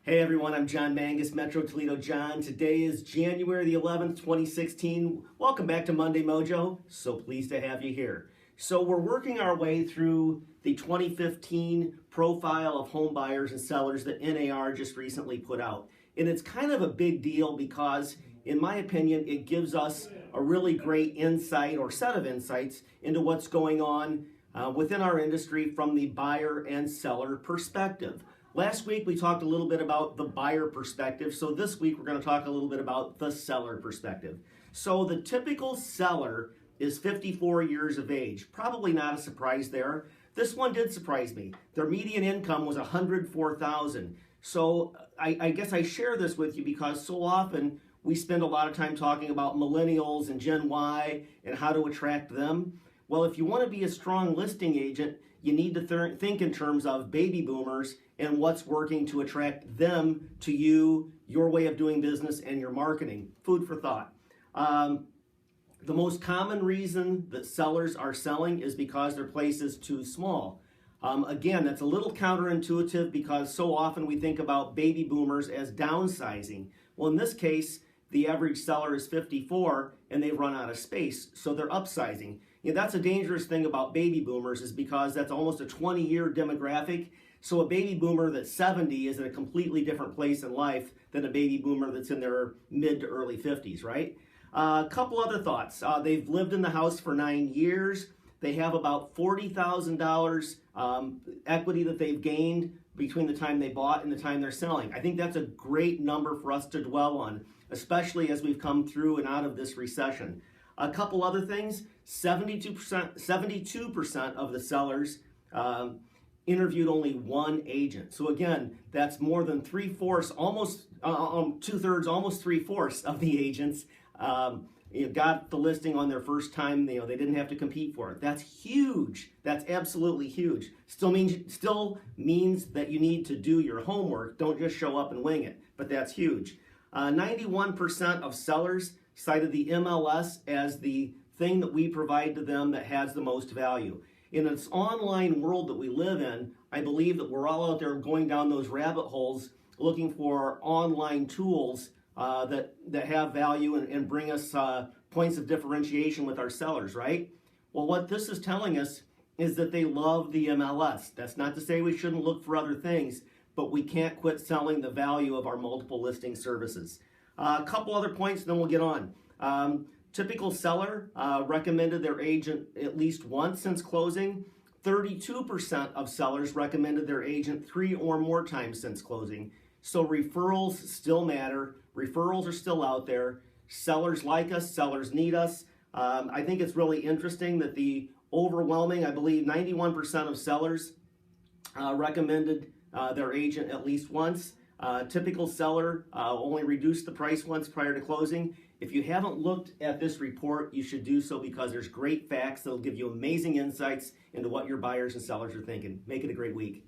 Hey everyone, I'm John Mangus, Metro Toledo John. Today is January the 11th, 2016. Welcome back to Monday Mojo. So pleased to have you here. So we're working our way through the 2015 profile of home buyers and sellers that NAR just recently put out. And it's kind of a big deal because, in my opinion, it gives us a really great insight or set of insights into what's going on within our industry from the buyer and seller perspective. Last week we talked a little bit about the buyer perspective, so this week we're going to talk a little bit about the seller perspective. So the typical seller is 54 years of age. Probably not a surprise there. This one did surprise me. Their median income was $104,000. So I guess I share this with you because so often we spend a lot of time talking about millennials and Gen Y and how to attract them. Well, if you want to be a strong listing agent, you need to think in terms of baby boomers and what's working to attract them to you, your way of doing business, and your marketing. Food for thought. The most common reason that sellers are selling is because their place is too small. Again, that's a little counterintuitive because so often we think about baby boomers as downsizing. Well, in this case, the average seller is 54 and they've run out of space, so they're upsizing. You know, that's a dangerous thing about baby boomers is because that's almost a 20-year demographic. So a baby boomer that's 70 is in a completely different place in life than a baby boomer that's in their mid to early 50s, right? A couple other thoughts. They've lived in the house for 9 years. They have about $40,000 equity that they've gained between the time they bought and the time they're selling. I think that's a great number for us to dwell on, especially as we've come through and out of this recession. A couple other things, 72% of the sellers interviewed only one agent. So again, that's more than 3/4, almost 2/3, almost 3/4 of the agents got the listing on their first time. They didn't have to compete for it. That's huge. That's absolutely huge. Still means that you need to do your homework. Don't just show up and wing it. But that's huge. 91% of sellers cited the MLS as the thing that we provide to them that has the most value. In this online world that we live in, I believe that we're all out there going down those rabbit holes looking for online tools that have value and bring us points of differentiation with our sellers, right? Well, what this is telling us is that they love the MLS. That's not to say we shouldn't look for other things, but we can't quit selling the value of our multiple listing services. A couple other points, then we'll get on. Typical seller recommended their agent at least once since closing. 32% of sellers recommended their agent 3 or more times since closing. So referrals still matter. Referrals are still out there. Sellers like us. Sellers need us. I think it's really interesting that the overwhelming, I believe 91% of sellers recommended their agent at least once. Typical seller only reduced the price once prior to closing. If you haven't looked at this report, you should do so because there's great facts that'll give you amazing insights into what your buyers and sellers are thinking. Make it a great week.